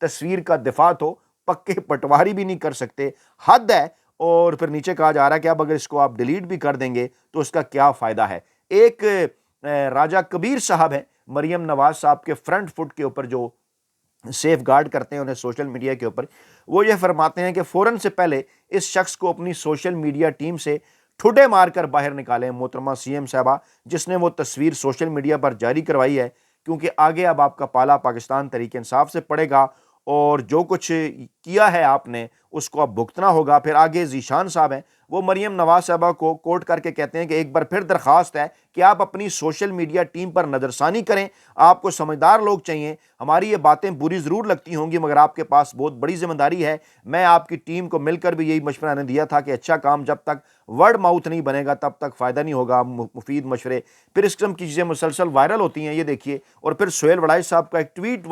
تصویر کا دفاع تو پکے پٹواری بھی نہیں کر سکتے، حد ہے۔ اور پھر نیچے کہا جا رہا ہے کہ اب اگر اس کو آپ ڈیلیٹ بھی کر دیں گے تو اس کا کیا فائدہ ہے۔ ایک راجہ کبیر صاحب ہیں، مریم نواز صاحب کے فرنٹ فٹ کے اوپر جو سیف گارڈ کرتے ہیں انہیں سوشل میڈیا کے اوپر، وہ یہ فرماتے ہیں کہ فوراً سے پہلے اس شخص کو اپنی سوشل میڈیا ٹیم سے ٹھڈے مار کر باہر نکالیں محترمہ سی ایم صاحبہ، جس نے وہ تصویر سوشل میڈیا پر جاری کروائی ہے، کیونکہ آگے اب آپ کا پالا پاکستان تحریک انصاف سے پڑے گا اور جو کچھ کیا ہے آپ نے اس کو اب بھگتنا ہوگا۔ پھر آگے ذیشان صاحب ہیں، وہ مریم نواز صاحبہ کو کوٹ کر کے کہتے ہیں کہ ایک بار پھر درخواست ہے کہ آپ اپنی سوشل میڈیا ٹیم پر نظر ثانی کریں، آپ کو سمجھدار لوگ چاہیے، ہماری یہ باتیں بری ضرور لگتی ہوں گی مگر آپ کے پاس بہت بڑی ذمہ داری ہے۔ میں آپ کی ٹیم کو مل کر بھی یہی مشورہ نے دیا تھا کہ اچھا کام جب تک ورڈ ماؤتھ نہیں بنے گا تب تک فائدہ نہیں ہوگا، مفید مشورے۔ پھر اس قسم کی چیزیں مسلسل وائرل ہوتی ہیں، یہ دیکھیے، اور پھر سہیل وڑائی صاحب کا ایک ٹویٹ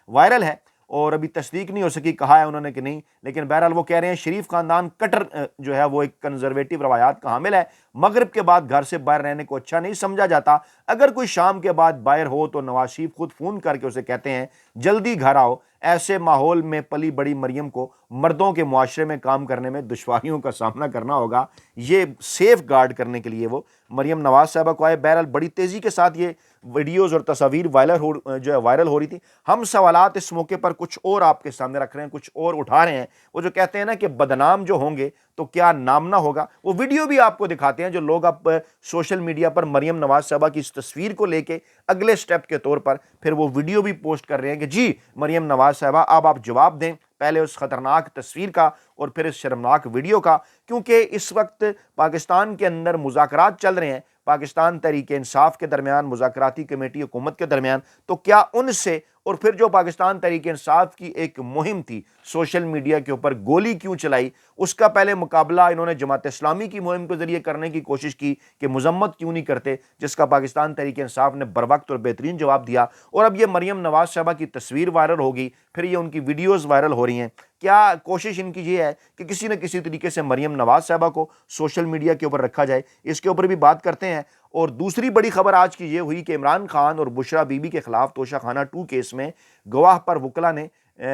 وائرل ہے اور ابھی تصدیق نہیں ہو سکی کہا ہے انہوں نے کہ نہیں، لیکن بہرحال وہ کہہ رہے ہیں شریف خاندان کٹر جو ہے وہ ایک کنزرویٹو روایات کا حامل ہے، مغرب کے بعد گھر سے باہر رہنے کو اچھا نہیں سمجھا جاتا، اگر کوئی شام کے بعد باہر ہو تو نواز شریف خود فون کر کے اسے کہتے ہیں جلدی گھر آؤ۔ ایسے ماحول میں پلی بڑی مریم کو مردوں کے معاشرے میں کام کرنے میں دشواریوں کا سامنا کرنا ہوگا، یہ سیف گارڈ کرنے کے لیے وہ مریم نواز صاحبہ کو آئے۔ بہرحال بڑی تیزی کے ساتھ یہ ویڈیوز اور تصاویر وائرل ہو رہی تھی۔ ہم سوالات اس موقع پر کچھ اور آپ کے سامنے رکھ رہے ہیں، کچھ اور اٹھا رہے ہیں۔ وہ جو کہتے ہیں نا کہ بدنام جو ہوں گے تو کیا نام نہ ہوگا، وہ ویڈیو بھی آپ کو دکھاتے ہیں جو لوگ اب سوشل میڈیا پر مریم نواز صاحبہ کی اس تصویر کو لے کے اگلے سٹیپ کے طور پر پھر وہ ویڈیو بھی پوسٹ کر رہے ہیں کہ جی مریم نواز صاحبہ اب آپ جواب دیں، پہلے اس خطرناک تصویر کا اور پھر اس شرمناک ویڈیو کا، کیونکہ اس وقت پاکستان کے اندر مذاکرات چل رہے ہیں، پاکستان تحریک انصاف کے درمیان، مذاکراتی کمیٹی حکومت کے درمیان، تو کیا ان سے اور پھر جو پاکستان تحریک انصاف کی ایک مہم تھی سوشل میڈیا کے اوپر گولی کیوں چلائی، اس کا پہلے مقابلہ انہوں نے جماعت اسلامی کی مہم کے ذریعے کرنے کی کوشش کی کہ مذمت کیوں نہیں کرتے، جس کا پاکستان تحریک انصاف نے بروقت اور بہترین جواب دیا، اور اب یہ مریم نواز صاحبہ کی تصویر وائرل ہوگی، پھر یہ ان کی ویڈیوز وائرل ہو رہی ہیں۔ کیا کوشش ان کی یہ ہے کہ کسی نہ کسی طریقے سے مریم نواز صاحبہ کو سوشل میڈیا کے اوپر رکھا جائے؟ اس کے اوپر بھی بات کرتے ہیں۔ اور دوسری بڑی خبر آج کی یہ ہوئی کہ عمران خان اور بشرا بی بی کے خلاف توشہ خانہ 2 کیس میں گواہ پر وکلا نے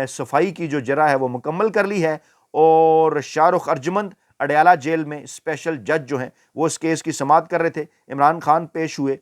صفائی کی جو جرح ہے وہ مکمل کر لی ہے، اور شاہ رخ ارجمند اڈیالہ جیل میں اسپیشل جج جو ہیں وہ اس کیس کی سماعت کر رہے تھے۔ عمران خان پیش ہوئے،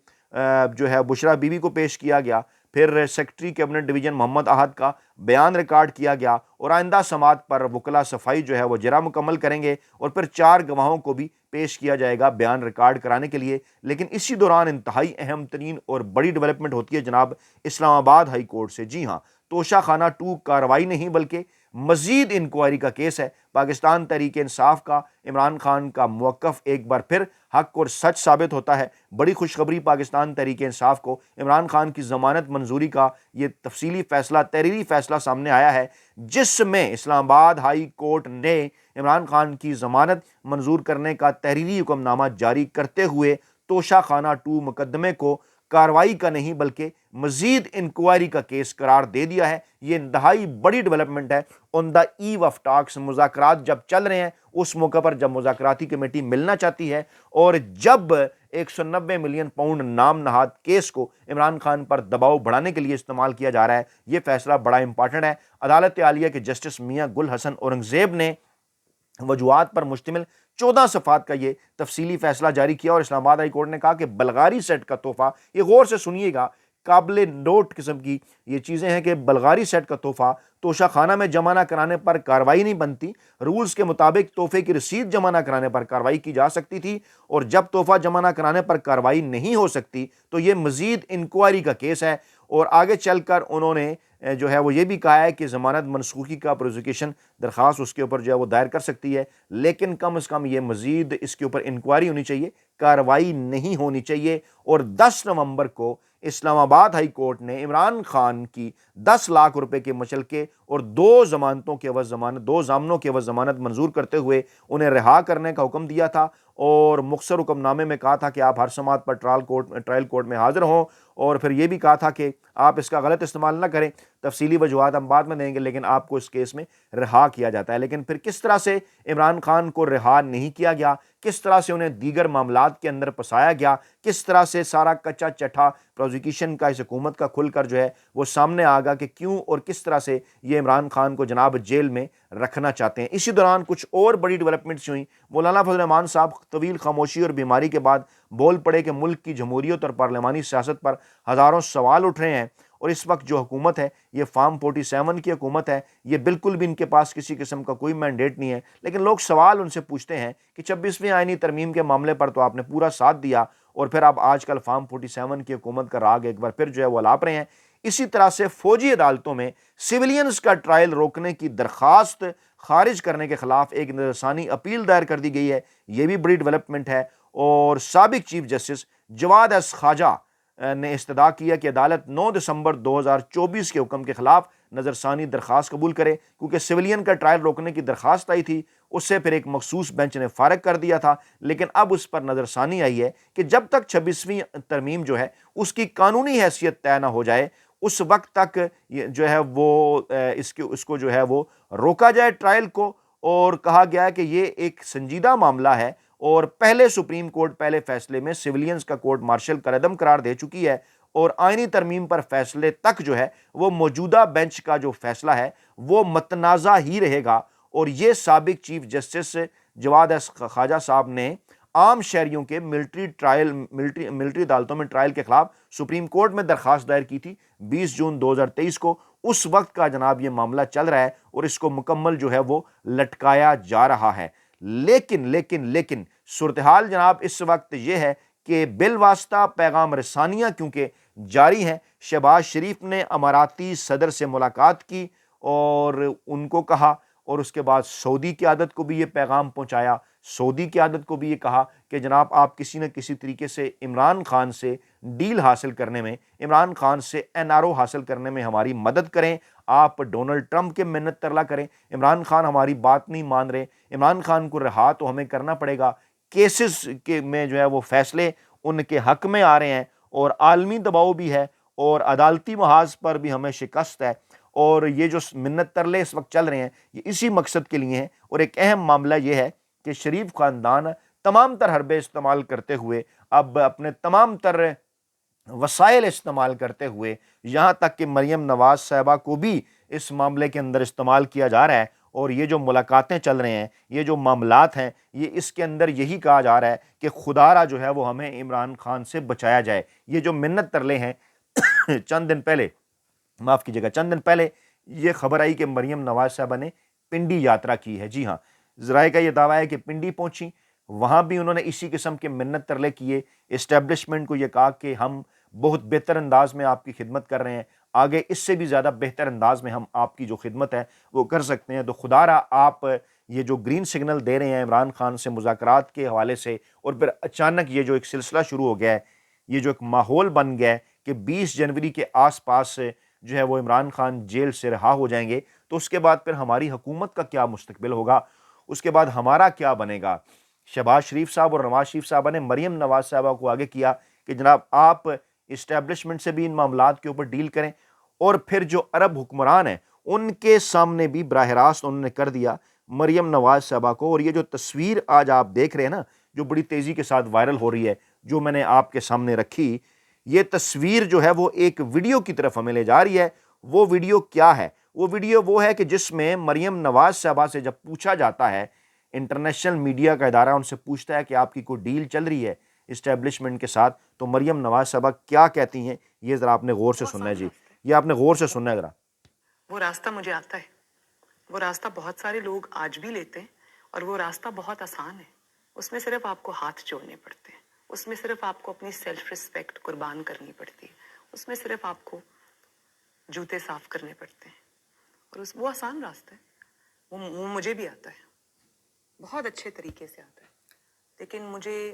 جو ہے بشرا بی بی کو پیش کیا گیا، پھر سیکرٹری کیبنٹ ڈویژن محمد احد کا بیان ریکارڈ کیا گیا، اور آئندہ سماعت پر وکلا صفائی جو ہے وہ جرح مکمل کریں گے، اور پھر 4 گواہوں کو بھی پیش کیا جائے گا بیان ریکارڈ کرانے کے لیے۔ لیکن اسی دوران انتہائی اہم ترین اور بڑی ڈیولپمنٹ ہوتی ہے جناب اسلام آباد ہائی کورٹ سے۔ جی ہاں، توشہ خانہ 2 کارروائی نہیں بلکہ مزید انکوائری کا کیس ہے۔ پاکستان تحریک انصاف کا عمران خان کا موقف ایک بار پھر حق اور سچ ثابت ہوتا ہے۔ بڑی خوشخبری پاکستان تحریک انصاف کو، عمران خان کی ضمانت منظوری کا یہ تفصیلی فیصلہ، تحریری فیصلہ سامنے آیا ہے، جس میں اسلام آباد ہائی کورٹ نے عمران خان کی ضمانت منظور کرنے کا تحریری حکم نامہ جاری کرتے ہوئے توشہ خانہ 2 مقدمے کو کارروائی کا نہیں بلکہ مزید انکوائری کا کیس قرار دے دیا ہے۔ یہ انتہائی بڑی ڈیولپمنٹ ہے آن دا ایو آف ٹاکس۔ مذاکرات جب چل رہے ہیں اس موقع پر جب مذاکراتی کمیٹی ملنا چاہتی ہے، اور جب 190 ملین پاؤنڈ نام نہاد کیس کو عمران خان پر دباؤ بڑھانے کے لیے استعمال کیا جا رہا ہے، یہ فیصلہ بڑا امپارٹنٹ ہے۔ عدالت عالیہ کے جسٹس میاں گل حسن اورنگزیب نے وجوہات پر مشتمل 14 صفحات کا یہ تفصیلی فیصلہ جاری کیا، اور اسلام آباد ہائی کورٹ نے کہا کہ بلغاری سیٹ کا تحفہ، یہ غور سے سنیے گا، قابل نوٹ قسم کی یہ چیزیں ہیں کہ بلغاری سیٹ کا تحفہ توشہ خانہ میں جمع نہ کرانے پر کارروائی نہیں بنتی۔ رولز کے مطابق تحفے کی رسید جمع نہ کرانے پر کارروائی کی جا سکتی تھی، اور جب تحفہ جمع نہ کرانے پر کارروائی نہیں ہو سکتی تو یہ مزید انکوائری کا کیس ہے۔ اور آگے چل کر انہوں نے جو ہے وہ یہ بھی کہا ہے کہ ضمانت منسوخی کا پروزیکیوشن درخواست اس کے اوپر جو ہے وہ دائر کر سکتی ہے، لیکن کم از کم یہ مزید اس کے اوپر انکوائری ہونی چاہیے، کارروائی نہیں ہونی چاہیے۔ اور 10 نومبر کو اسلام آباد ہائی کورٹ نے عمران خان کی 10 لاکھ روپے کے مچلکے اور 2 ضمانتوں کے عوض ضمانت، 2 ضامنوں کے عوض ضمانت منظور کرتے ہوئے انہیں رہا کرنے کا حکم دیا تھا، اور مختصر حکم نامے میں کہا تھا کہ آپ ہر سماعت پر ٹرائل کورٹ میں حاضر ہوں، اور پھر یہ بھی کہا تھا کہ آپ اس کا غلط استعمال نہ کریں، تفصیلی وجوہات ہم بعد میں دیں گے، لیکن آپ کو اس کیس میں رہا کیا جاتا ہے۔ لیکن پھر کس طرح سے عمران خان کو رہا نہیں کیا گیا، کس طرح سے انہیں دیگر معاملات کے اندر پھنسایا گیا، کس طرح سے سارا کچا چٹھا پروزیکیوشن کا اس حکومت کا کھل کر جو ہے وہ سامنے آ گا کہ کیوں اور کس طرح سے یہ عمران خان کو جناب جیل میں رکھنا چاہتے ہیں۔ اسی دوران کچھ اور بڑی ڈیولپمنٹس ہوئیں۔ مولانا فضل الرحمان صاحب طویل خاموشی اور بیماری کے بعد بول پڑے کہ ملک کی جمہوریت اور پارلیمانی سیاست پر ہزاروں سوال اٹھ رہے ہیں، اور اس وقت جو حکومت ہے یہ فارم 47 کی حکومت ہے، یہ بالکل بھی ان کے پاس کسی قسم کا کوئی مینڈیٹ نہیں ہے، لیکن لوگ سوال ان سے پوچھتے ہیں کہ 26ویں آئینی ترمیم کے معاملے پر تو آپ نے پورا ساتھ دیا، اور پھر آپ آج کل فارم 47 کی حکومت کا راگ ایک بار پھر جو ہے وہ الاپ رہے ہیں۔ اسی طرح سے فوجی عدالتوں میں سویلینز کا ٹرائل روکنے کی درخواست خارج کرنے کے خلاف ایک نظرثانی اپیل دائر کر دی گئی ہے، یہ بھی بڑی ڈیولپمنٹ ہے۔ اور سابق چیف جسٹس جواد ایس خواجہ نے استدعا کیا کہ عدالت 9 دسمبر 2024 کے حکم کے خلاف نظرثانی درخواست قبول کرے، کیونکہ سویلین کا ٹرائل روکنے کی درخواست آئی تھی، اس سے پھر ایک مخصوص بینچ نے فارغ کر دیا تھا، لیکن اب اس پر نظرثانی آئی ہے کہ جب تک 26ویں ترمیم جو ہے اس کی قانونی حیثیت طے نہ ہو جائے، اس وقت تک جو ہے وہ اس کو جو ہے وہ روکا جائے ٹرائل کو۔ اور کہا گیا ہے کہ یہ ایک سنجیدہ معاملہ ہے، اور پہلے سپریم کورٹ پہلے فیصلے میں سویلینز کا کورٹ مارشل کالعدم قرار دے چکی ہے، اور آئینی ترمیم پر فیصلے تک جو ہے وہ موجودہ بینچ کا جو فیصلہ ہے وہ متنازع ہی رہے گا۔ اور یہ سابق چیف جسٹس جواد ایس خواجہ صاحب نے عام شہریوں کے ملٹری عدالتوں میں ٹرائل کے خلاف سپریم کورٹ میں درخواست دائر کی تھی 20 جون 2023 کو۔ اس وقت کا جناب یہ معاملہ چل رہا ہے، اور اس کو مکمل جو ہے وہ لٹکایا جا رہا ہے۔ لیکن صورتحال جناب اس وقت یہ ہے کہ بالواسطہ پیغام رسانیاں کیونکہ جاری ہیں۔ شہباز شریف نے اماراتی صدر سے ملاقات کی اور ان کو کہا، اور اس کے بعد سعودی قیادت کو بھی یہ پیغام پہنچایا، سعودی قیادت کو بھی یہ کہا کہ جناب آپ کسی نہ کسی طریقے سے عمران خان سے ڈیل حاصل کرنے میں، عمران خان سے NRO حاصل کرنے میں ہماری مدد کریں، آپ ڈونلڈ ٹرمپ کے منت ترلا کریں، عمران خان ہماری بات نہیں مان رہے، عمران خان کو رہا تو ہمیں کرنا پڑے گا، کیسز کے میں جو ہے وہ فیصلے ان کے حق میں آ رہے ہیں، اور عالمی دباؤ بھی ہے، اور عدالتی محاذ پر بھی ہمیں شکست ہے، اور یہ جو منت ترلے اس وقت چل رہے ہیں یہ اسی مقصد کے لیے ہیں۔ اور ایک اہم معاملہ یہ ہے کہ شریف خاندان تمام تر حربے استعمال کرتے ہوئے، اب اپنے تمام تر وسائل استعمال کرتے ہوئے، یہاں تک کہ مریم نواز صاحبہ کو بھی اس معاملے کے اندر استعمال کیا جا رہا ہے، اور یہ جو ملاقاتیں چل رہے ہیں، یہ جو معاملات ہیں، یہ اس کے اندر یہی کہا جا رہا ہے کہ خدا را جو ہے وہ ہمیں عمران خان سے بچایا جائے۔ یہ جو منت ترلے ہیں چند دن پہلے یہ خبر آئی کہ مریم نواز صاحبہ نے پنڈی یاترا کی ہے۔ جی ہاں، ذرائع کا یہ دعویٰ ہے کہ پنڈی پہنچی، وہاں بھی انہوں نے اسی قسم کے منت ترلے کیے، اسٹیبلشمنٹ کو یہ کہا کہ ہم بہت بہتر انداز میں آپ کی خدمت کر رہے ہیں، آگے اس سے بھی زیادہ بہتر انداز میں ہم آپ کی جو خدمت ہے وہ کر سکتے ہیں، تو خدا را آپ یہ جو گرین سگنل دے رہے ہیں عمران خان سے مذاکرات کے حوالے سے، اور پھر اچانک یہ جو ایک سلسلہ شروع ہو گیا ہے، یہ جو ایک ماحول بن گیا ہے کہ 20 جنوری کے آس پاس جو ہے وہ عمران خان جیل سے رہا ہو جائیں گے، تو اس کے بعد پھر ہماری حکومت کا کیا مستقبل ہوگا، اس کے بعد ہمارا کیا بنے گا۔ شہباز شریف صاحب اور نواز شریف صاحبہ نے مریم نواز صاحبہ کو آگے کیا کہ جناب آپ اسٹیبلشمنٹ سے بھی ان معاملات کے اوپر ڈیل کریں، اور پھر جو عرب حکمران ہیں ان کے سامنے بھی براہ راست انہوں نے کر دیا مریم نواز صاحبہ کو۔ اور یہ جو تصویر آج آپ دیکھ رہے ہیں نا، جو بڑی تیزی کے ساتھ وائرل ہو رہی ہے، جو میں نے آپ کے سامنے رکھی، یہ تصویر جو ہے وہ ایک ویڈیو کی طرف ہمیں لے جا رہی ہے۔ وہ ویڈیو کیا ہے؟ وہ ویڈیو وہ ہے کہ جس میں مریم نواز صاحبہ سے جب پوچھا جاتا ہے، انٹرنیشنل میڈیا کا ادارہ ان سے پوچھتا ہے کہ آپ کی کوئی ڈیل چل رہی ہے اسٹیبلشمنٹ کے ساتھ، تو مریم نواز صاحبہ کیا کہتی ہیں، یہ ذرا آپ نے غور سے سننا ہے۔ جی یہ آپ نے غور سے سننا ہے ذرا۔ وہ راستہ مجھے آتا ہے، وہ راستہ بہت سارے لوگ آج بھی لیتے ہیں، اور وہ راستہ بہت آسان ہے، اس میں صرف آپ کو ہاتھ جوڑنے پڑتے ہیں، اس میں صرف آپ کو اپنی سیلف ریسپیکٹ قربان کرنی پڑتی ہے، اس میں صرف آپ کو جوتے صاف کرنے پڑتے ہیں، اور وہ آسان راستہ ہے، وہ مجھے بھی آتا ہے، بہت اچھے طریقے سے آتا ہے، لیکن مجھے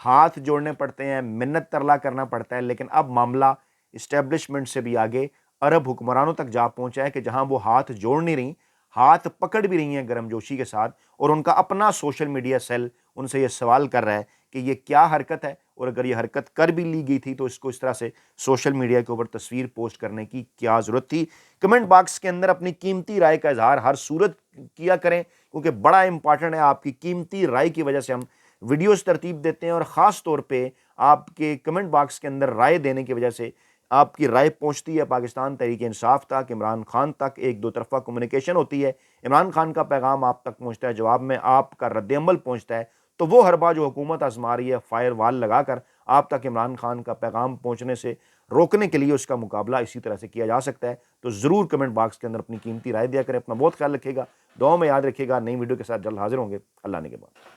ہاتھ جوڑنے پڑتے ہیں, منت ترلا کرنا پڑتا ہے, لیکن اب معاملہ اسٹیبلشمنٹ سے بھی آگے عرب حکمرانوں تک جا پہنچا ہے کہ جہاں وہ ہاتھ جوڑ نہیں رہی, ہاتھ پکڑ بھی رہی ہیں گرم جوشی کے ساتھ, اور ان کا اپنا سوشل میڈیا سیل ان سے یہ سوال کر رہا ہے کہ یہ کیا حرکت ہے, اور اگر یہ حرکت کر بھی لی گئی تھی تو اس کو اس طرح سے سوشل میڈیا کے اوپر تصویر پوسٹ کرنے کی کیا ضرورت تھی. کمنٹ باکس کے اندر اپنی قیمتی رائے کا اظہار ہر صورت کیا کریں, کیونکہ بڑا امپارٹنٹ ہے. آپ کی قیمتی رائے کی وجہ سے ہم ویڈیوز ترتیب دیتے ہیں, اور خاص طور پہ آپ کے کمنٹ باکس کے اندر رائے دینے کی وجہ سے آپ کی رائے پہنچتی ہے پاکستان تحریک انصاف تک, عمران خان تک, ایک دو طرفہ کمیونیکیشن ہوتی ہے, عمران خان کا پیغام آپ تک پہنچتا ہے, جواب میں آپ کا رد عمل پہنچتا ہے. تو وہ حربہ جو حکومت آزما رہی ہے فائر وال لگا کر آپ تک عمران خان کا پیغام پہنچنے سے روکنے کے لیے, اس کا مقابلہ اسی طرح سے کیا جا سکتا ہے. تو ضرور کمنٹ باکس کے اندر اپنی قیمتی رائے دیا کریں. اپنا بہت خیال رکھیے گا, دعاؤں میں یاد رکھیے گا. نئی ویڈیو کے ساتھ جلد حاضر ہوں گے. اللہ نے کے بعد.